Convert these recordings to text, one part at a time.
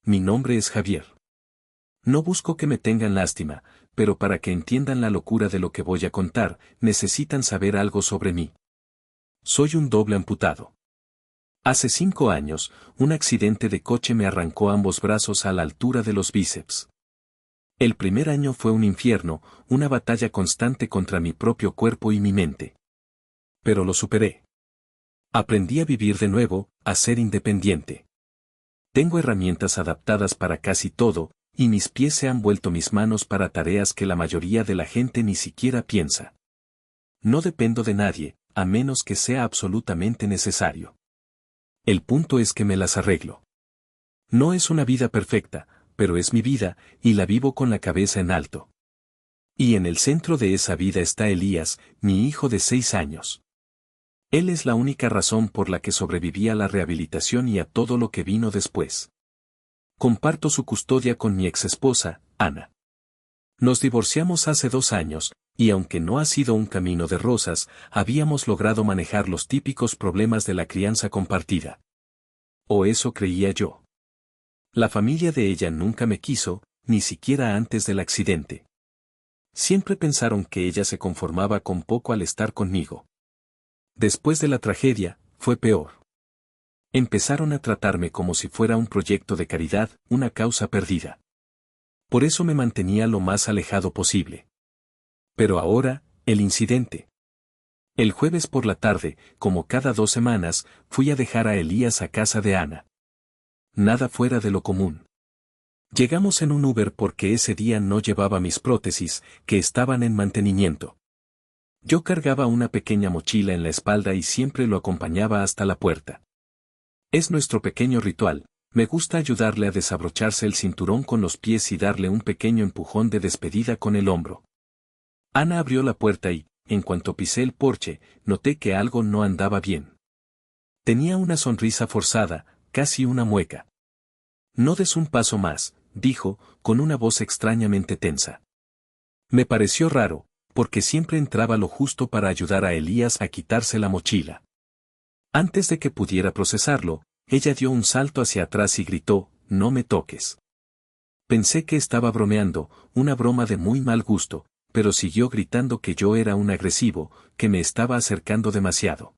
mi nombre es Javier. No busco que me tengan lástima, pero para que entiendan la locura de lo que voy a contar, necesitan saber algo sobre mí. Soy un doble amputado. Hace 5 años, un accidente de coche me arrancó ambos brazos a la altura de los bíceps. El primer año fue un infierno, una batalla constante contra mi propio cuerpo y mi mente. Pero lo superé. Aprendí a vivir de nuevo, a ser independiente. Tengo herramientas adaptadas para casi todo, y mis pies se han vuelto mis manos para tareas que la mayoría de la gente ni siquiera piensa. No dependo de nadie, a menos que sea absolutamente necesario. El punto es que me las arreglo. No es una vida perfecta, pero es mi vida, y la vivo con la cabeza en alto. Y en el centro de esa vida está Elías, mi hijo de 6 años. Él es la única razón por la que sobreviví a la rehabilitación y a todo lo que vino después. Comparto su custodia con mi exesposa, Ana. Nos divorciamos hace 2 años, y aunque no ha sido un camino de rosas, habíamos logrado manejar los típicos problemas de la crianza compartida. O eso creía yo. La familia de ella nunca me quiso, ni siquiera antes del accidente. Siempre pensaron que ella se conformaba con poco al estar conmigo. Después de la tragedia, fue peor. Empezaron a tratarme como si fuera un proyecto de caridad, una causa perdida. Por eso me mantenía lo más alejado posible. Pero ahora, el incidente. El jueves por la tarde, como cada 2 semanas, fui a dejar a Elías a casa de Ana. Nada fuera de lo común. Llegamos en un Uber porque ese día no llevaba mis prótesis, que estaban en mantenimiento. Yo cargaba una pequeña mochila en la espalda y siempre lo acompañaba hasta la puerta. Es nuestro pequeño ritual, me gusta ayudarle a desabrocharse el cinturón con los pies y darle un pequeño empujón de despedida con el hombro. Ana abrió la puerta y, en cuanto pisé el porche, noté que algo no andaba bien. Tenía una sonrisa forzada, casi una mueca. No des un paso más, dijo, con una voz extrañamente tensa. Me pareció raro, porque siempre entraba lo justo para ayudar a Elías a quitarse la mochila. Antes de que pudiera procesarlo, ella dio un salto hacia atrás y gritó, «No me toques». Pensé que estaba bromeando, una broma de muy mal gusto, pero siguió gritando que yo era un agresivo, que me estaba acercando demasiado.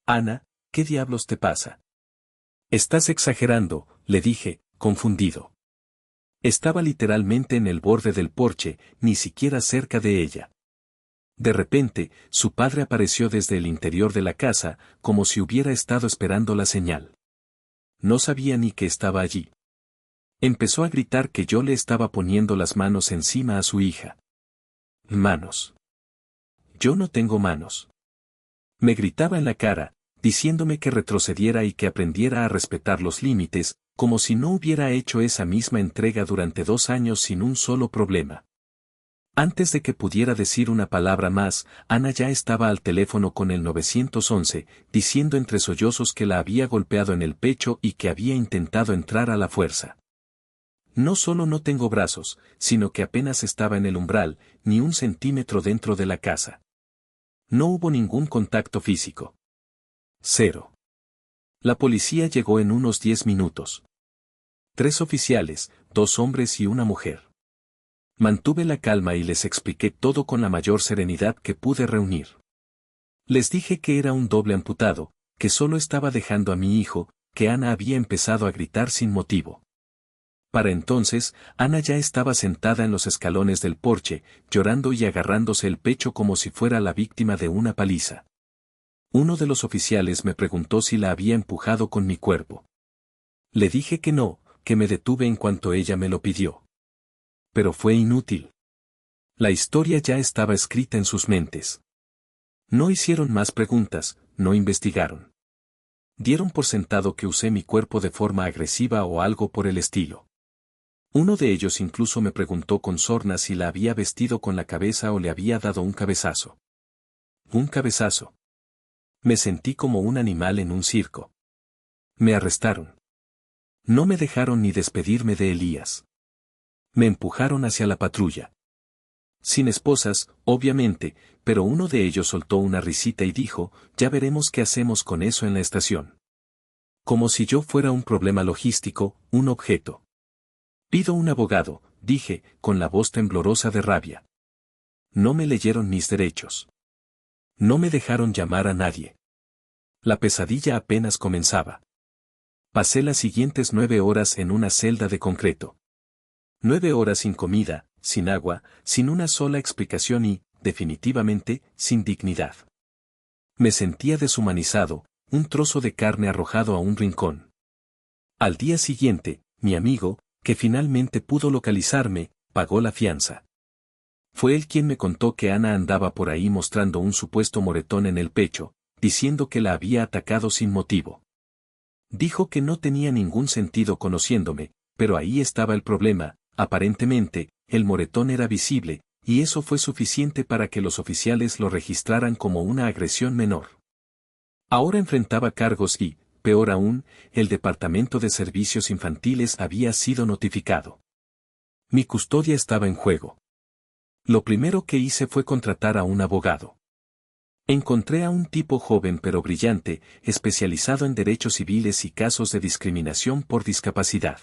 «Ana, ¿qué diablos te pasa?» «Estás exagerando», le dije, confundido. Estaba literalmente en el borde del porche, ni siquiera cerca de ella. De repente, su padre apareció desde el interior de la casa, como si hubiera estado esperando la señal. No sabía ni que estaba allí. Empezó a gritar que yo le estaba poniendo las manos encima a su hija. «Manos. Yo no tengo manos». Me gritaba en la cara, diciéndome que retrocediera y que aprendiera a respetar los límites, como si no hubiera hecho esa misma entrega durante 2 años sin un solo problema. Antes de que pudiera decir una palabra más, Ana ya estaba al teléfono con el 911, diciendo entre sollozos que la había golpeado en el pecho y que había intentado entrar a la fuerza. No solo no tengo brazos, sino que apenas estaba en el umbral, ni 1 centímetro dentro de la casa. No hubo ningún contacto físico. 0. La policía llegó en unos 10 minutos. 3 oficiales, 2 hombres y una mujer. Mantuve la calma y les expliqué todo con la mayor serenidad que pude reunir. Les dije que era un doble amputado, que solo estaba dejando a mi hijo, que Ana había empezado a gritar sin motivo. Para entonces, Ana ya estaba sentada en los escalones del porche, llorando y agarrándose el pecho como si fuera la víctima de una paliza. Uno de los oficiales me preguntó si la había empujado con mi cuerpo. Le dije que no, que me detuve en cuanto ella me lo pidió. Pero fue inútil. La historia ya estaba escrita en sus mentes. No hicieron más preguntas, no investigaron. Dieron por sentado que usé mi cuerpo de forma agresiva o algo por el estilo. Uno de ellos incluso me preguntó con sorna si la había vestido con la cabeza o le había dado un cabezazo. Un cabezazo. Me sentí como un animal en un circo. Me arrestaron. No me dejaron ni despedirme de Elías. Me empujaron hacia la patrulla. Sin esposas, obviamente, pero uno de ellos soltó una risita y dijo, «Ya veremos qué hacemos con eso en la estación». Como si yo fuera un problema logístico, un objeto. Pido un abogado, dije, con la voz temblorosa de rabia. No me leyeron mis derechos. No me dejaron llamar a nadie. La pesadilla apenas comenzaba. Pasé las siguientes 9 horas en una celda de concreto. 9 horas sin comida, sin agua, sin una sola explicación y, definitivamente, sin dignidad. Me sentía deshumanizado, un trozo de carne arrojado a un rincón. Al día siguiente, mi amigo, que finalmente pudo localizarme, pagó la fianza. Fue él quien me contó que Ana andaba por ahí mostrando un supuesto moretón en el pecho, diciendo que la había atacado sin motivo. Dijo que no tenía ningún sentido conociéndome, pero ahí estaba el problema, aparentemente, el moretón era visible, y eso fue suficiente para que los oficiales lo registraran como una agresión menor. Ahora enfrentaba cargos y, peor aún, el Departamento de Servicios Infantiles había sido notificado. Mi custodia estaba en juego. Lo primero que hice fue contratar a un abogado. Encontré a un tipo joven pero brillante, especializado en derechos civiles y casos de discriminación por discapacidad.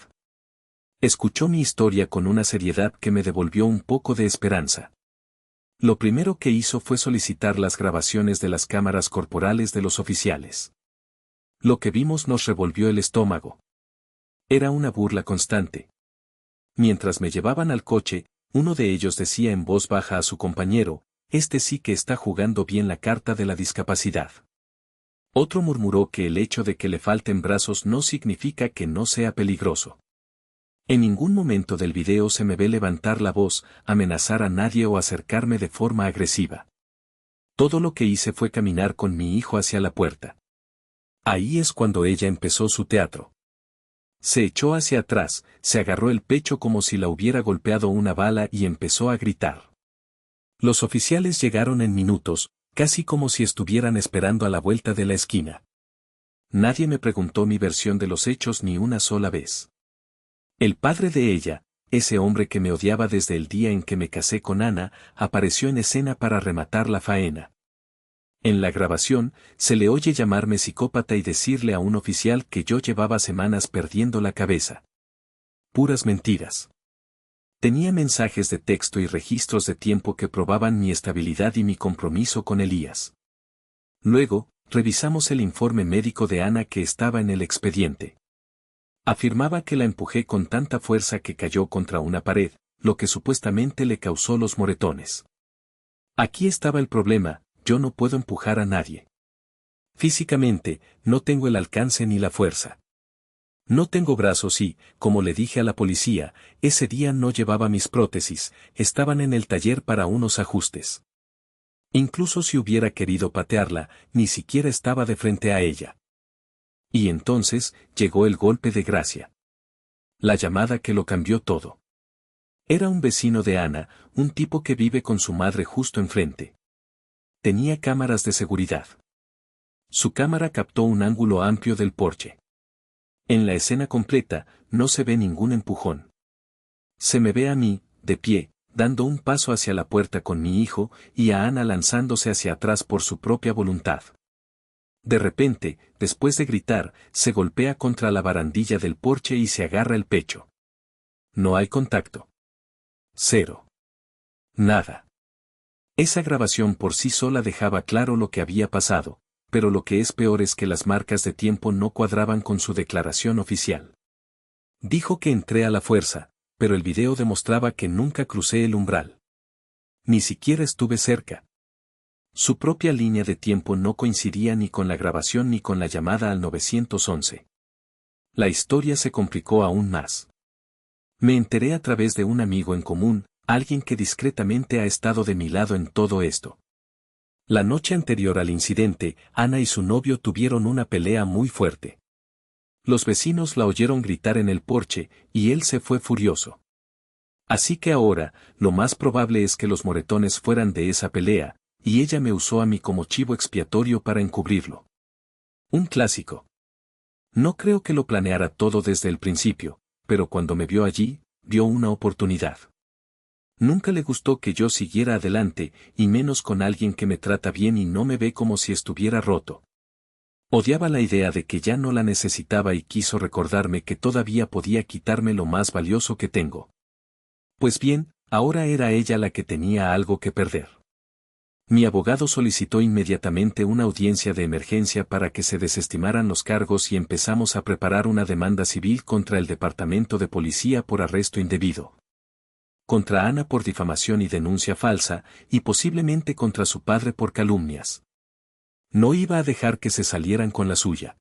Escuchó mi historia con una seriedad que me devolvió un poco de esperanza. Lo primero que hizo fue solicitar las grabaciones de las cámaras corporales de los oficiales. Lo que vimos nos revolvió el estómago. Era una burla constante. Mientras me llevaban al coche, uno de ellos decía en voz baja a su compañero, «Este sí que está jugando bien la carta de la discapacidad». Otro murmuró que el hecho de que le falten brazos no significa que no sea peligroso. En ningún momento del video se me ve levantar la voz, amenazar a nadie o acercarme de forma agresiva. Todo lo que hice fue caminar con mi hijo hacia la puerta. Ahí es cuando ella empezó su teatro. Se echó hacia atrás, se agarró el pecho como si la hubiera golpeado una bala y empezó a gritar. Los oficiales llegaron en minutos, casi como si estuvieran esperando a la vuelta de la esquina. Nadie me preguntó mi versión de los hechos ni una sola vez. El padre de ella, ese hombre que me odiaba desde el día en que me casé con Ana, apareció en escena para rematar la faena. En la grabación, se le oye llamarme psicópata y decirle a un oficial que yo llevaba semanas perdiendo la cabeza. Puras mentiras. Tenía mensajes de texto y registros de tiempo que probaban mi estabilidad y mi compromiso con Elías. Luego, revisamos el informe médico de Ana que estaba en el expediente. Afirmaba que la empujé con tanta fuerza que cayó contra una pared, lo que supuestamente le causó los moretones. Aquí estaba el problema, yo no puedo empujar a nadie. Físicamente, no tengo el alcance ni la fuerza. No tengo brazos y, como le dije a la policía, ese día no llevaba mis prótesis, estaban en el taller para unos ajustes. Incluso si hubiera querido patearla, ni siquiera estaba de frente a ella. Y entonces, llegó el golpe de gracia. La llamada que lo cambió todo. Era un vecino de Ana, un tipo que vive con su madre justo enfrente. Tenía cámaras de seguridad. Su cámara captó un ángulo amplio del porche. En la escena completa, no se ve ningún empujón. Se me ve a mí, de pie, dando un paso hacia la puerta con mi hijo, y a Ana lanzándose hacia atrás por su propia voluntad. De repente, después de gritar, se golpea contra la barandilla del porche y se agarra el pecho. No hay contacto. Cero. Nada. Esa grabación por sí sola dejaba claro lo que había pasado, pero lo que es peor es que las marcas de tiempo no cuadraban con su declaración oficial. Dijo que entré a la fuerza, pero el video demostraba que nunca crucé el umbral. Ni siquiera estuve cerca. Su propia línea de tiempo no coincidía ni con la grabación ni con la llamada al 911. La historia se complicó aún más. Me enteré a través de un amigo en común, alguien que discretamente ha estado de mi lado en todo esto. La noche anterior al incidente, Ana y su novio tuvieron una pelea muy fuerte. Los vecinos la oyeron gritar en el porche, y él se fue furioso. Así que ahora, lo más probable es que los moretones fueran de esa pelea, y ella me usó a mí como chivo expiatorio para encubrirlo. Un clásico. No creo que lo planeara todo desde el principio, pero cuando me vio allí, vio una oportunidad. Nunca le gustó que yo siguiera adelante, y menos con alguien que me trata bien y no me ve como si estuviera roto. Odiaba la idea de que ya no la necesitaba y quiso recordarme que todavía podía quitarme lo más valioso que tengo. Pues bien, ahora era ella la que tenía algo que perder. Mi abogado solicitó inmediatamente una audiencia de emergencia para que se desestimaran los cargos y empezamos a preparar una demanda civil contra el Departamento de Policía por arresto indebido. Contra Ana por difamación y denuncia falsa, y posiblemente contra su padre por calumnias. No iba a dejar que se salieran con la suya.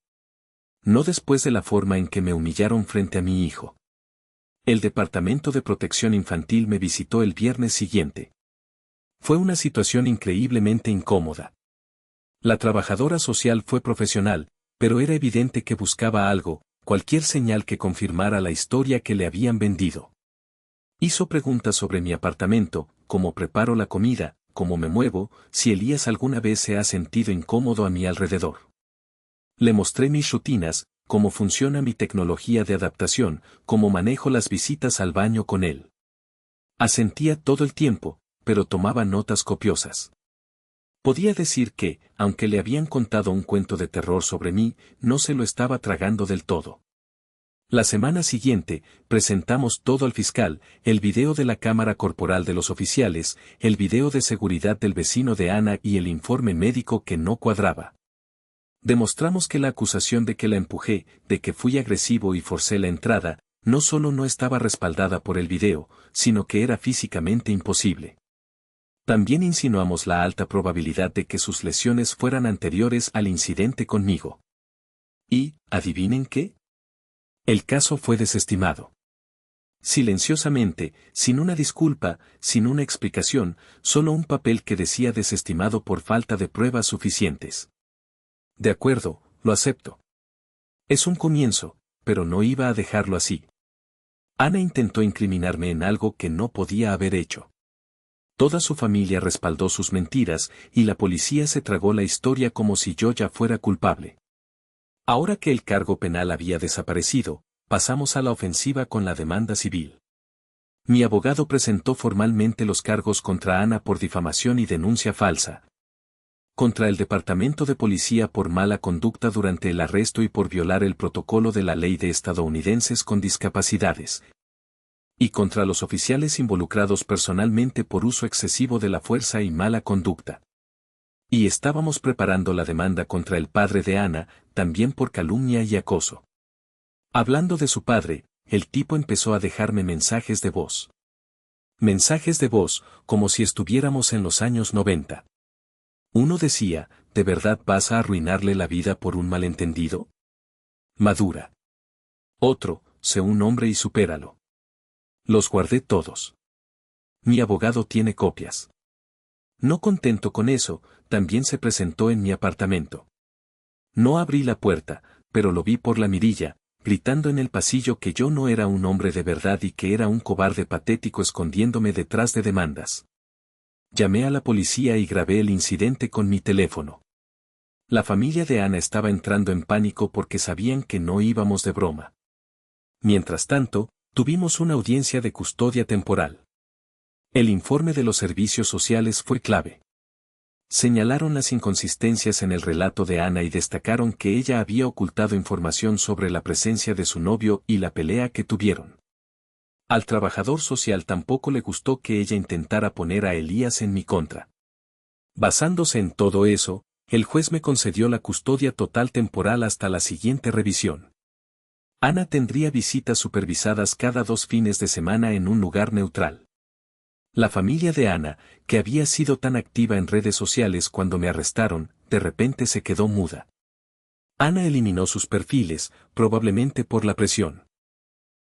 No después de la forma en que me humillaron frente a mi hijo. El Departamento de Protección Infantil me visitó el viernes siguiente. Fue una situación increíblemente incómoda. La trabajadora social fue profesional, pero era evidente que buscaba algo, cualquier señal que confirmara la historia que le habían vendido. Hizo preguntas sobre mi apartamento, cómo preparo la comida, cómo me muevo, si Elías alguna vez se ha sentido incómodo a mi alrededor. Le mostré mis rutinas, cómo funciona mi tecnología de adaptación, cómo manejo las visitas al baño con él. Asentía todo el tiempo, pero tomaba notas copiosas. Podía decir que, aunque le habían contado un cuento de terror sobre mí, no se lo estaba tragando del todo. La semana siguiente, presentamos todo al fiscal, el video de la cámara corporal de los oficiales, el video de seguridad del vecino de Ana y el informe médico que no cuadraba. Demostramos que la acusación de que la empujé, de que fui agresivo y forcé la entrada, no solo no estaba respaldada por el video, sino que era físicamente imposible. También insinuamos la alta probabilidad de que sus lesiones fueran anteriores al incidente conmigo. Y, ¿adivinen qué? El caso fue desestimado. Silenciosamente, sin una disculpa, sin una explicación, solo un papel que decía desestimado por falta de pruebas suficientes. De acuerdo, lo acepto. Es un comienzo, pero no iba a dejarlo así. Ana intentó incriminarme en algo que no podía haber hecho. Toda su familia respaldó sus mentiras y la policía se tragó la historia como si yo ya fuera culpable. Ahora que el cargo penal había desaparecido, pasamos a la ofensiva con la demanda civil. Mi abogado presentó formalmente los cargos contra Ana por difamación y denuncia falsa. Contra el Departamento de Policía por mala conducta durante el arresto y por violar el protocolo de la ley de estadounidenses con discapacidades. Y contra los oficiales involucrados personalmente por uso excesivo de la fuerza y mala conducta. Y estábamos preparando la demanda contra el padre de Ana, también por calumnia y acoso. Hablando de su padre, el tipo empezó a dejarme mensajes de voz. Mensajes de voz, como si estuviéramos en los años 90. Uno decía, ¿de verdad vas a arruinarle la vida por un malentendido? Madura. Otro, sé un hombre y supéralo. Los guardé todos. Mi abogado tiene copias. No contento con eso, también se presentó en mi apartamento. No abrí la puerta, pero lo vi por la mirilla, gritando en el pasillo que yo no era un hombre de verdad y que era un cobarde patético escondiéndome detrás de demandas. Llamé a la policía y grabé el incidente con mi teléfono. La familia de Ana estaba entrando en pánico porque sabían que no íbamos de broma. Mientras tanto, tuvimos una audiencia de custodia temporal. El informe de los servicios sociales fue clave. Señalaron las inconsistencias en el relato de Ana y destacaron que ella había ocultado información sobre la presencia de su novio y la pelea que tuvieron. Al trabajador social tampoco le gustó que ella intentara poner a Elías en mi contra. Basándose en todo eso, el juez me concedió la custodia total temporal hasta la siguiente revisión. Ana tendría visitas supervisadas cada 2 fines de semana en un lugar neutral. La familia de Ana, que había sido tan activa en redes sociales cuando me arrestaron, de repente se quedó muda. Ana eliminó sus perfiles, probablemente por la presión.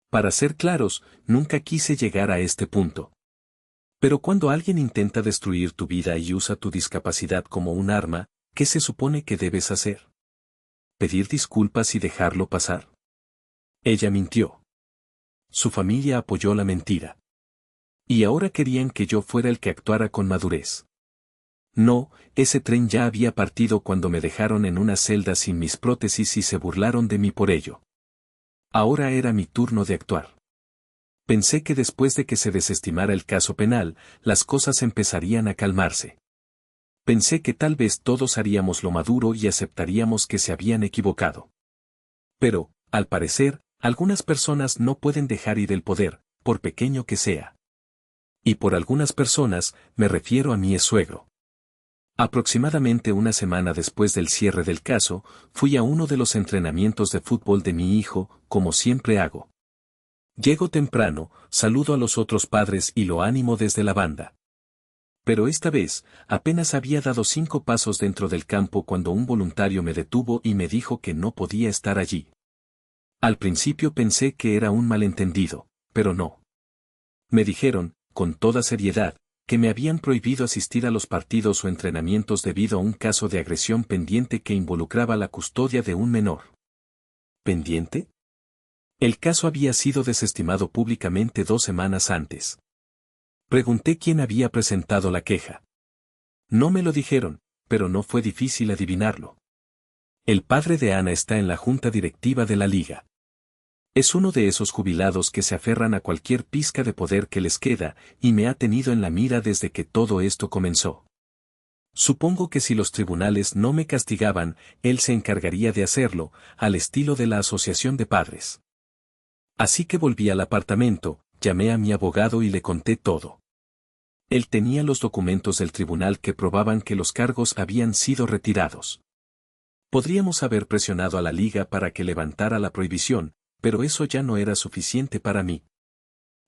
Para ser claros, nunca quise llegar a este punto. Pero cuando alguien intenta destruir tu vida y usa tu discapacidad como un arma, ¿qué se supone que debes hacer? ¿Pedir disculpas y dejarlo pasar? Ella mintió. Su familia apoyó la mentira. Y ahora querían que yo fuera el que actuara con madurez. No, ese tren ya había partido cuando me dejaron en una celda sin mis prótesis y se burlaron de mí por ello. Ahora era mi turno de actuar. Pensé que después de que se desestimara el caso penal, las cosas empezarían a calmarse. Pensé que tal vez todos haríamos lo maduro y aceptaríamos que se habían equivocado. Pero, al parecer, algunas personas no pueden dejar ir el poder, por pequeño que sea. Y por algunas personas, me refiero a mi suegro. Aproximadamente una semana después del cierre del caso, fui a uno de los entrenamientos de fútbol de mi hijo, como siempre hago. Llego temprano, saludo a los otros padres y lo animo desde la banda. Pero esta vez, apenas había dado 5 pasos dentro del campo cuando un voluntario me detuvo y me dijo que no podía estar allí. Al principio pensé que era un malentendido, pero no. Me dijeron, con toda seriedad, que me habían prohibido asistir a los partidos o entrenamientos debido a un caso de agresión pendiente que involucraba la custodia de un menor. ¿Pendiente? El caso había sido desestimado públicamente 2 semanas antes. Pregunté quién había presentado la queja. No me lo dijeron, pero no fue difícil adivinarlo. El padre de Ana está en la junta directiva de la liga. Es uno de esos jubilados que se aferran a cualquier pizca de poder que les queda, y me ha tenido en la mira desde que todo esto comenzó. Supongo que si los tribunales no me castigaban, él se encargaría de hacerlo, al estilo de la asociación de padres. Así que volví al apartamento, llamé a mi abogado y le conté todo. Él tenía los documentos del tribunal que probaban que los cargos habían sido retirados. Podríamos haber presionado a la liga para que levantara la prohibición, pero eso ya no era suficiente para mí.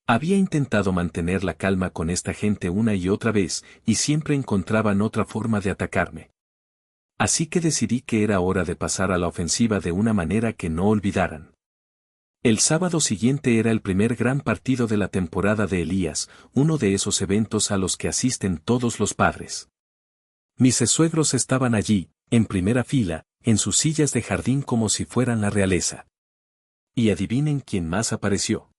Había intentado mantener la calma con esta gente una y otra vez, y siempre encontraban otra forma de atacarme. Así que decidí que era hora de pasar a la ofensiva de una manera que no olvidaran. El sábado siguiente era el primer gran partido de la temporada de Elías, uno de esos eventos a los que asisten todos los padres. Mis suegros estaban allí, en primera fila, en sus sillas de jardín como si fueran la realeza. Y adivinen quién más apareció.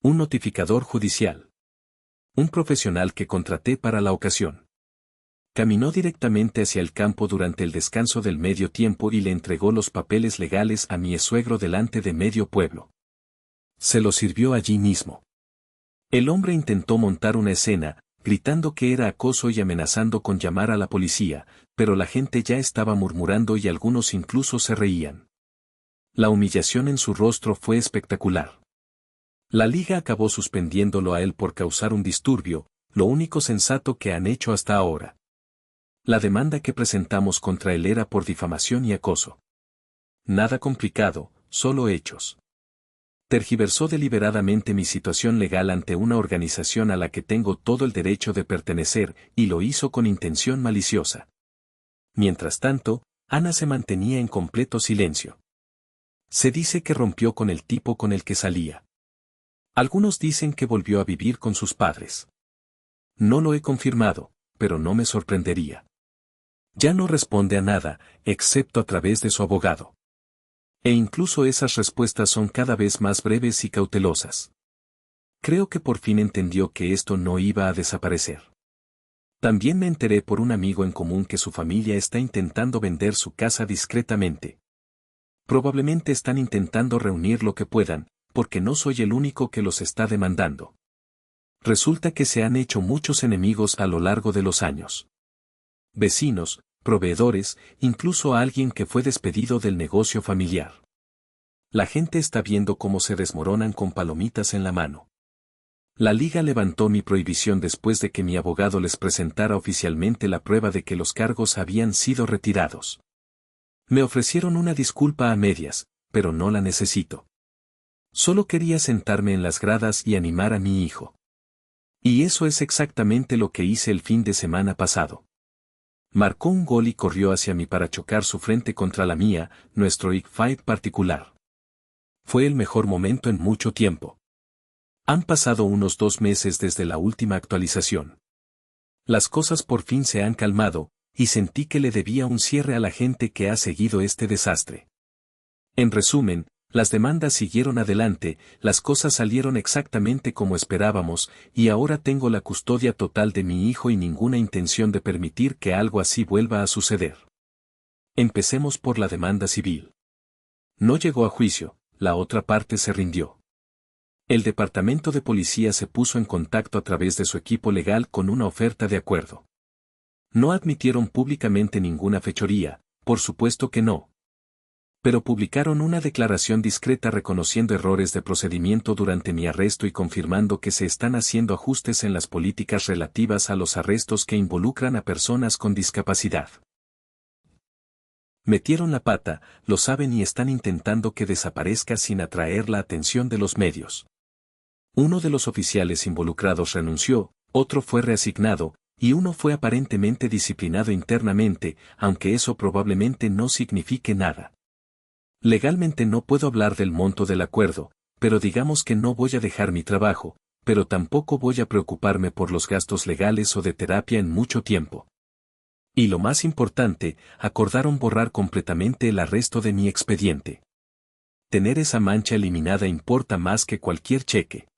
Un notificador judicial. Un profesional que contraté para la ocasión. Caminó directamente hacia el campo durante el descanso del medio tiempo y le entregó los papeles legales a mi suegro delante de medio pueblo. Se lo sirvió allí mismo. El hombre intentó montar una escena, gritando que era acoso y amenazando con llamar a la policía, pero la gente ya estaba murmurando y algunos incluso se reían. La humillación en su rostro fue espectacular. La liga acabó suspendiéndolo a él por causar un disturbio, lo único sensato que han hecho hasta ahora. La demanda que presentamos contra él era por difamación y acoso. Nada complicado, solo hechos. Tergiversó deliberadamente mi situación legal ante una organización a la que tengo todo el derecho de pertenecer, y lo hizo con intención maliciosa. Mientras tanto, Ana se mantenía en completo silencio. Se dice que rompió con el tipo con el que salía. Algunos dicen que volvió a vivir con sus padres. No lo he confirmado, pero no me sorprendería. Ya no responde a nada, excepto a través de su abogado. E incluso esas respuestas son cada vez más breves y cautelosas. Creo que por fin entendió que esto no iba a desaparecer. También me enteré por un amigo en común que su familia está intentando vender su casa discretamente. Probablemente están intentando reunir lo que puedan, porque no soy el único que los está demandando. Resulta que se han hecho muchos enemigos a lo largo de los años. Vecinos, proveedores, incluso a alguien que fue despedido del negocio familiar. La gente está viendo cómo se desmoronan con palomitas en la mano. La liga levantó mi prohibición después de que mi abogado les presentara oficialmente la prueba de que los cargos habían sido retirados. Me ofrecieron una disculpa a medias, pero no la necesito. Solo quería sentarme en las gradas y animar a mi hijo. Y eso es exactamente lo que hice el fin de semana pasado. Marcó un gol y corrió hacia mí para chocar su frente contra la mía, nuestro fight particular. Fue el mejor momento en mucho tiempo. Han pasado unos 2 meses desde la última actualización. Las cosas por fin se han calmado, y sentí que le debía un cierre a la gente que ha seguido este desastre. En resumen, las demandas siguieron adelante, las cosas salieron exactamente como esperábamos, y ahora tengo la custodia total de mi hijo y ninguna intención de permitir que algo así vuelva a suceder. Empecemos por la demanda civil. No llegó a juicio, la otra parte se rindió. El departamento de policía se puso en contacto a través de su equipo legal con una oferta de acuerdo. No admitieron públicamente ninguna fechoría, por supuesto que no. Pero publicaron una declaración discreta reconociendo errores de procedimiento durante mi arresto y confirmando que se están haciendo ajustes en las políticas relativas a los arrestos que involucran a personas con discapacidad. Metieron la pata, lo saben y están intentando que desaparezca sin atraer la atención de los medios. Uno de los oficiales involucrados renunció, otro fue reasignado, y uno fue aparentemente disciplinado internamente, aunque eso probablemente no signifique nada. Legalmente no puedo hablar del monto del acuerdo, pero digamos que no voy a dejar mi trabajo, pero tampoco voy a preocuparme por los gastos legales o de terapia en mucho tiempo. Y lo más importante, acordaron borrar completamente el arresto de mi expediente. Tener esa mancha eliminada importa más que cualquier cheque.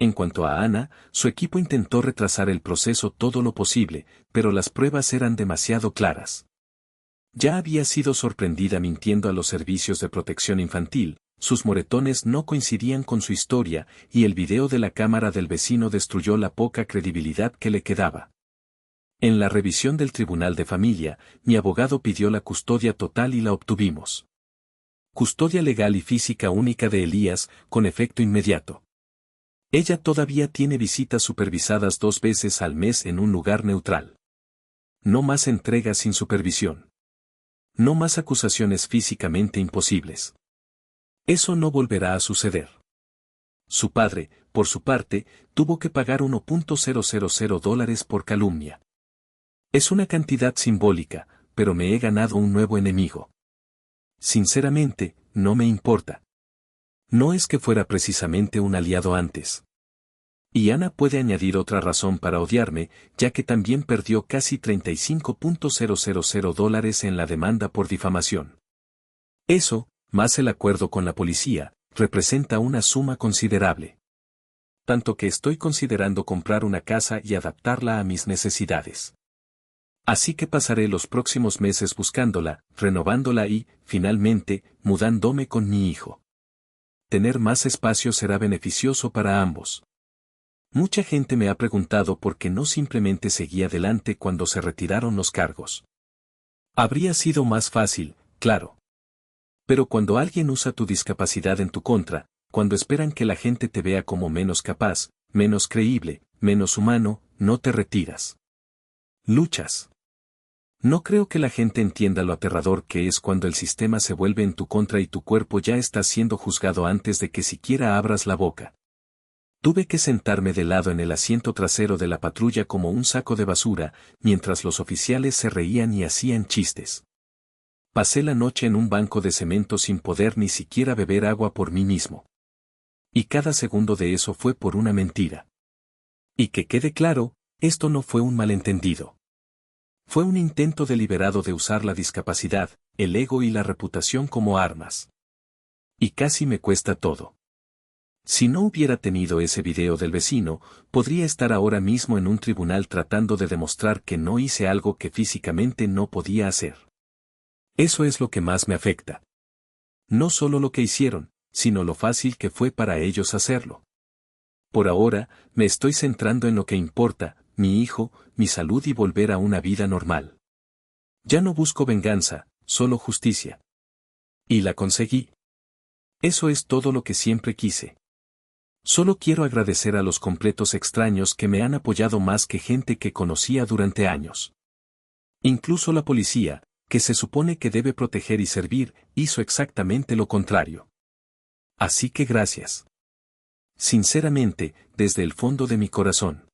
En cuanto a Ana, su equipo intentó retrasar el proceso todo lo posible, pero las pruebas eran demasiado claras. Ya había sido sorprendida mintiendo a los servicios de protección infantil, sus moretones no coincidían con su historia, y el video de la cámara del vecino destruyó la poca credibilidad que le quedaba. En la revisión del Tribunal de Familia, mi abogado pidió la custodia total y la obtuvimos. Custodia legal y física única de Elías, con efecto inmediato. Ella todavía tiene visitas supervisadas 2 veces al mes en un lugar neutral. No más entregas sin supervisión. No más acusaciones físicamente imposibles. Eso no volverá a suceder. Su padre, por su parte, tuvo que pagar $1.000 por calumnia. Es una cantidad simbólica, pero me he ganado un nuevo enemigo. Sinceramente, no me importa. No es que fuera precisamente un aliado antes. Y Ana puede añadir otra razón para odiarme, ya que también perdió casi $35.000 en la demanda por difamación. Eso, más el acuerdo con la policía, representa una suma considerable. Tanto que estoy considerando comprar una casa y adaptarla a mis necesidades. Así que pasaré los próximos meses buscándola, renovándola y, finalmente, mudándome con mi hijo. Tener más espacio será beneficioso para ambos. Mucha gente me ha preguntado por qué no simplemente seguí adelante cuando se retiraron los cargos. Habría sido más fácil, claro. Pero cuando alguien usa tu discapacidad en tu contra, cuando esperan que la gente te vea como menos capaz, menos creíble, menos humano, no te retiras. Luchas. No creo que la gente entienda lo aterrador que es cuando el sistema se vuelve en tu contra y tu cuerpo ya está siendo juzgado antes de que siquiera abras la boca. Tuve que sentarme de lado en el asiento trasero de la patrulla como un saco de basura, mientras los oficiales se reían y hacían chistes. Pasé la noche en un banco de cemento sin poder ni siquiera beber agua por mí mismo. Y cada segundo de eso fue por una mentira. Y que quede claro, esto no fue un malentendido. Fue un intento deliberado de usar la discapacidad, el ego y la reputación como armas. Y casi me cuesta todo. Si no hubiera tenido ese video del vecino, podría estar ahora mismo en un tribunal tratando de demostrar que no hice algo que físicamente no podía hacer. Eso es lo que más me afecta. No solo lo que hicieron, sino lo fácil que fue para ellos hacerlo. Por ahora, me estoy centrando en lo que importa, mi hijo, mi salud y volver a una vida normal. Ya no busco venganza, solo justicia. Y la conseguí. Eso es todo lo que siempre quise. Solo quiero agradecer a los completos extraños que me han apoyado más que gente que conocía durante años. Incluso la policía, que se supone que debe proteger y servir, hizo exactamente lo contrario. Así que gracias. Sinceramente, desde el fondo de mi corazón.